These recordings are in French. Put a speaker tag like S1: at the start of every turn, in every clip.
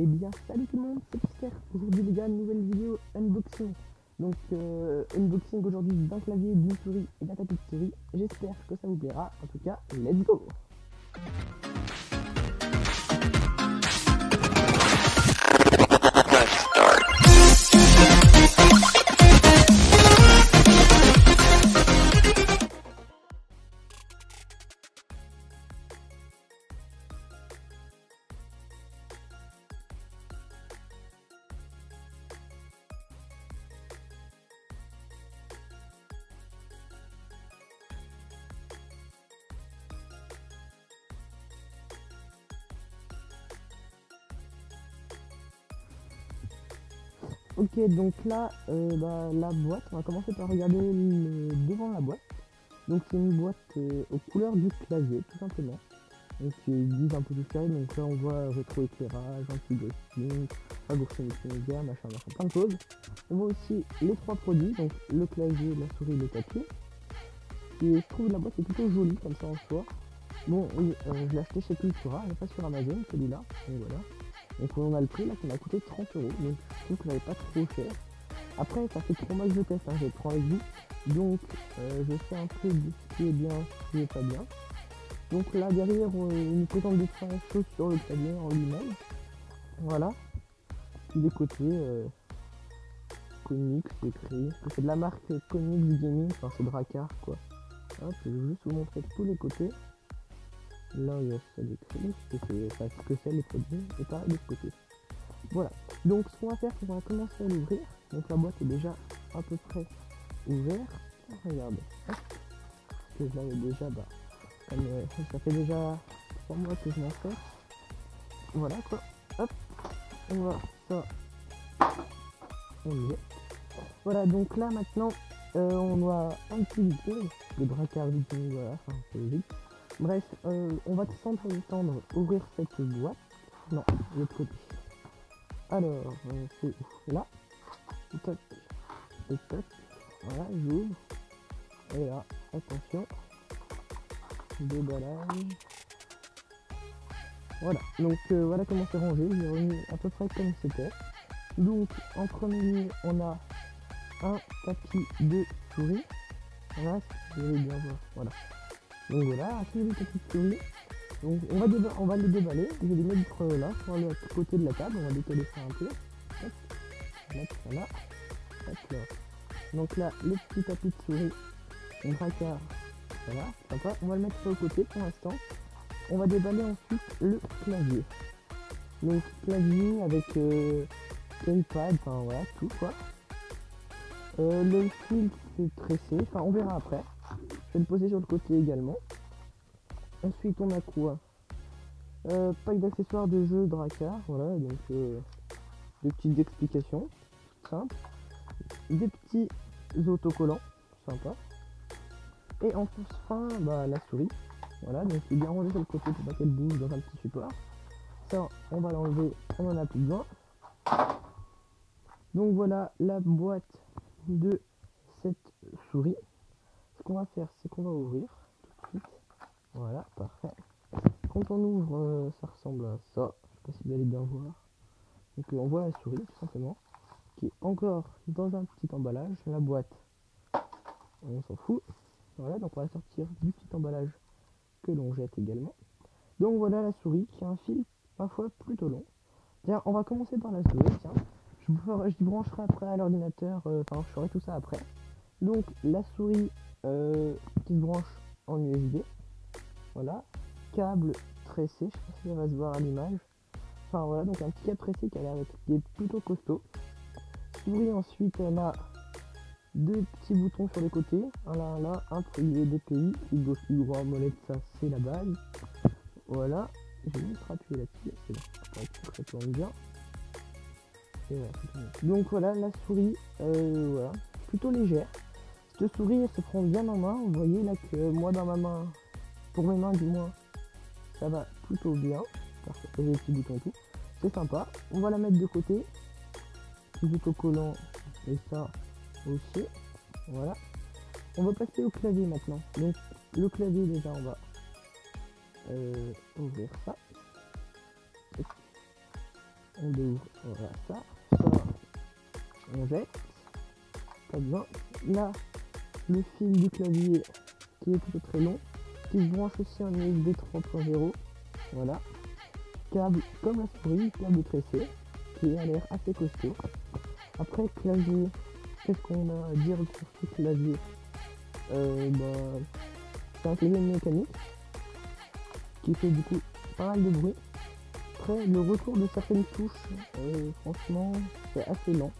S1: Eh bien salut tout le monde, c'est Pierre. Aujourd'hui les gars, nouvelle vidéo unboxing. Donc unboxing aujourd'hui d'un clavier, d'une souris et d'un tapis de souris. J'espère que ça vous plaira. En tout cas, let's go. Ok, donc là, la boîte, on va commencer par regarder devant la boîte. Donc c'est une boîte aux couleurs du clavier, tout simplement. Donc ils disent un peu tout ça, donc là on voit rétroéclairage, anti-ghosting, raccourci multimédia, machin, plein de choses. On voit aussi les trois produits, donc le clavier, la souris, le tapis. Et je trouve la boîte est plutôt jolie comme ça en soi. Bon, oui, je l'ai acheté chez Cultura, pas sur Amazon celui-là, donc voilà. Donc on a le prix là qui m'a coûté 30 €, donc je trouve que ça n'est pas trop cher. Après ça fait 3 mois que je teste, hein, j'ai 3 avec vous, donc je sais un peu de ce qui est bien, ce qui est pas bien. Donc là derrière il nous présente des choses sur le clavier en lui-même, voilà. Puis des côtés Konix, c'est écrit, c'est de la marque Konix Gaming, enfin c'est Drakkar quoi. Hop, je vais juste vous montrer tous les côtés. Là il y a ça d'écrit, ce que c'est les produits, et pas de côté. Voilà, donc ce qu'on va faire c'est qu'on va commencer à l'ouvrir. Donc la boîte est déjà à peu près ouverte. Regardez, hop, que je l'avais déjà, comme ça fait déjà 3 mois que je m'en fais. Voilà quoi, hop, on va ça, on y est. Voilà, donc là maintenant on doit utiliser le Drakkar Viking, voilà, enfin c'est logique. Bref, on va sans plus attendre ouvrir cette boîte. Non, de l'autre côté. Alors, c'est là. Toc, et toc. Voilà, j'ouvre. Et là, attention. Déballage. Voilà, donc voilà comment c'est rangé. J'ai remis à peu près comme c'était. Donc, en premier lieu, on a un tapis de souris. Voilà, si vous voulez bien voir. Voilà. Donc voilà, après le tapis de souris. Donc on va les déballer, je vais les mettre là, sur le côté de la table, on va décaler ça un peu. Hop, on va mettre ça là. Hop là. Donc là, le petit tapis de souris, un Drakkar, voilà, sympa. On va le mettre sur le côté pour l'instant. On va déballer ensuite le clavier. Donc clavier avec iPad, enfin voilà, tout quoi. Le fil c'est tressé, enfin on verra après. Je vais le poser sur le côté également. Ensuite on a quoi, pack d'accessoires de jeu Drakkar, voilà, donc des petites explications, simples, des petits autocollants, sympa, et enfin la souris, voilà, donc il est bien rangé sur le côté pour pas qu'elle bouge dans un petit support. Ça on va l'enlever, on en a plus besoin. Donc voilà la boîte de cette souris. Ce qu'on va faire c'est qu'on va ouvrir tout de suite, voilà, parfait. Quand on ouvre, ça ressemble à ça. Je sais pas si vous allez bien voir. Donc on voit la souris tout simplement, qui est encore dans un petit emballage. La boîte, on s'en fout. Voilà, donc on va sortir du petit emballage que l'on jette également. Donc voilà la souris qui a un fil parfois plutôt long. Tiens, on va commencer par la souris. Tiens, je brancherai après à l'ordinateur. Enfin, je ferai tout ça après. Donc la souris qui se branche en USB. Voilà, câble tressé, je sais pas si ça va se voir à l'image. Enfin voilà, donc un petit câble tressé qui est plutôt costaud. Souris ensuite, elle a deux petits boutons sur les côtés, un là, un pour les DPI, il gauche, plus droit, molette, ça c'est la base. Voilà, je vais juste appuyer là-dessus, c'est bon, pour être sûr que ça tourne bien. Et voilà, c'est tout. Donc voilà, la souris, voilà, plutôt légère. Cette souris, elle se prend bien en main, vous voyez là que moi dans ma main, pour mes mains du moins, ça va plutôt bien, parce que j'ai les petits boutons et tout, c'est sympa. On va la mettre de côté, petit autocollant et ça aussi, voilà. On va passer au clavier maintenant. Donc le clavier déjà on va ouvrir ça. on ouvre, voilà ça, on jette, pas besoin. Là, le fil du clavier qui est plutôt très long, qui se branche aussi en USB 3.0, voilà. Câble comme la souris, câble tressé, qui a l'air assez costaud. Après, clavier, qu'est-ce qu'on a à dire sur ce clavier? C'est un clavier mécanique qui fait du coup pas mal de bruit. Après, le retour de certaines touches, franchement, c'est assez lent.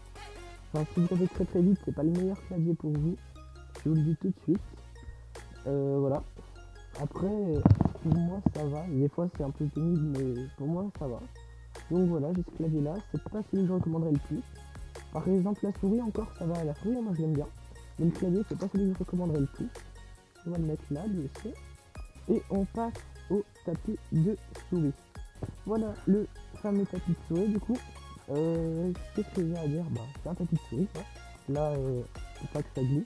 S1: Enfin, si vous tapez très vite, c'est pas le meilleur clavier pour vous. Je vous le dis tout de suite. Voilà. Après, pour moi, ça va. Des fois, c'est un peu pénible, mais pour moi, ça va. Donc voilà, j'ai ce clavier-là. C'est pas celui que je recommanderais le plus. Par exemple, la souris, encore, ça va. La souris, moi, je l'aime bien. Mais le clavier, c'est pas celui que je recommanderais le plus. On va le mettre là, lui aussi. Et on passe au tapis de souris. Voilà le fameux tapis de souris, du coup. Qu'est-ce que j'ai à dire? C'est un tapis de souris, quoi. Là, faut pas que ça glisse,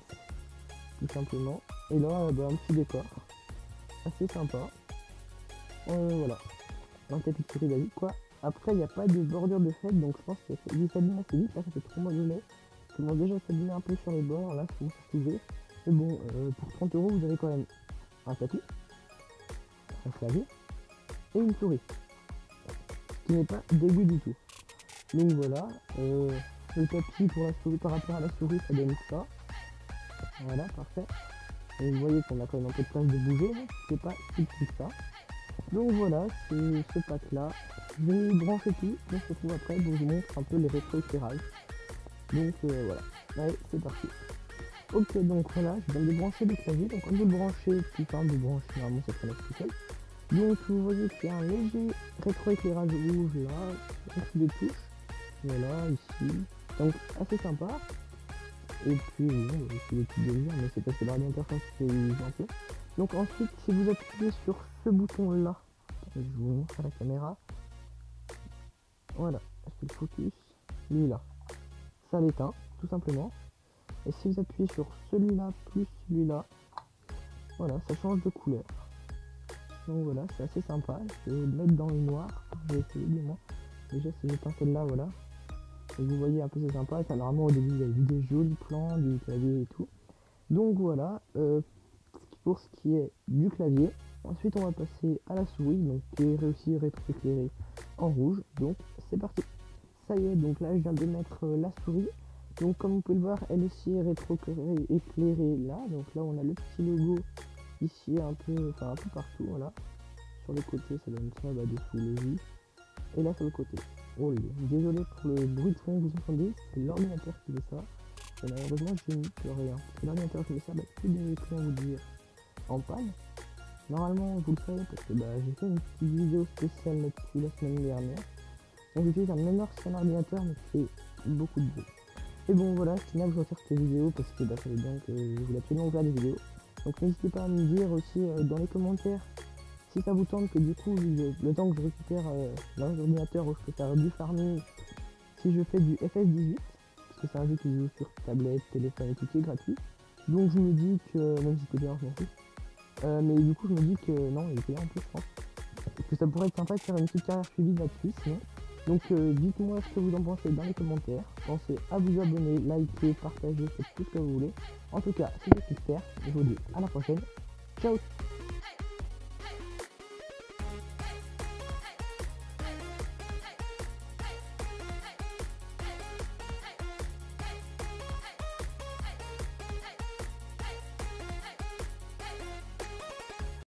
S1: tout simplement. Et là, un petit décor assez sympa. Voilà, un tapis de souris basique, quoi. Après, il n'y a pas de bordure de fête, donc je pense que ça s'abîme assez vite. Là, ça fait 3 mois que je l'ai. Ça commence déjà à s'abîmer un peu sur les bords. Là, c'est bon, ça se soulever. Mais bon, pour 30 €, vous avez quand même un tapis, un clavier et une souris, ce qui n'est pas dégueu du tout. Donc voilà, le tapis pour la souris par rapport à la souris, ça donne ça. Voilà, parfait. Et vous voyez qu'on a quand même un peu de place de bouger, c'est pas si petit que ça. Donc voilà, c'est ce pack là. Je vais brancher tout, on se retrouve après, donc je vous montre un peu les rétro-éclairages. Donc voilà, allez, c'est parti. Ok, donc voilà, je viens de brancher le clavier, donc quand vous le branchez, plus simple de brancher, normalement ça se connecte tout seul. Donc vous voyez qu'il y a un léger rétro-éclairage rouge là, au-dessus des touches. Voilà, ici, donc assez sympa. Et puis c'est des petites délires, mais c'est parce que l'ordinateur c'est un peu. Donc ensuite, si vous appuyez sur ce bouton là, je vous montre à la caméra. Voilà, est-ce que le focus, lui là, ça l'éteint tout simplement. Et si vous appuyez sur celui-là plus celui-là, voilà, ça change de couleur. Donc voilà, c'est assez sympa. Je vais le mettre dans le noir. Je vais essayer du moins. Déjà si j'éteins celle-là, voilà. Et vous voyez un peu, c'est sympa. Ça, normalement au début vous avez vu des jolis plans du clavier et tout. Donc voilà, pour ce qui est du clavier. Ensuite on va passer à la souris, donc qui est aussi rétro-éclairée en rouge. Donc c'est parti. Ça y est, donc là je viens de mettre la souris. Donc comme vous pouvez le voir, elle aussi est rétro-éclairée là. Donc là on a le petit logo ici un peu partout, voilà. Sur les côtés ça donne ça, dessous le vif. Et là sur le côté. Oh désolé pour le bruit de fond que vous entendez, c'est l'ordinateur qui fait ça. Et malheureusement je n'y peux rien. C'est l'ordinateur qui fait ça, plus de comment vous dire, en panne. Normalement vous le savez parce que j'ai fait une petite vidéo spéciale là-dessus la semaine dernière. Donc j'utilise un même ordinateur mais qui fait beaucoup de bruit. Et bon voilà, finalement je vais faire cette vidéo parce que ça fait bien que je voulais absolument faire des vidéos. Donc n'hésitez pas à me dire aussi dans les commentaires si ça vous tente que du coup le temps que je récupère l'ordinateur où je peux faire du farming, si je fais du FS18, parce que c'est un jeu qui joue sur tablette, téléphone et tout qui est gratuit. Donc je me dis que, même si c'était bien je m'en fous, mais du coup je me dis que non il est payant en plus je pense. Que ça pourrait être sympa de faire une petite carrière suivie là-dessus sinon. Donc dites-moi ce que vous en pensez dans les commentaires. Pensez à vous abonner, liker, partager, faites tout ce que vous voulez. En tout cas, c'était super. Je vous dis à la prochaine. Ciao.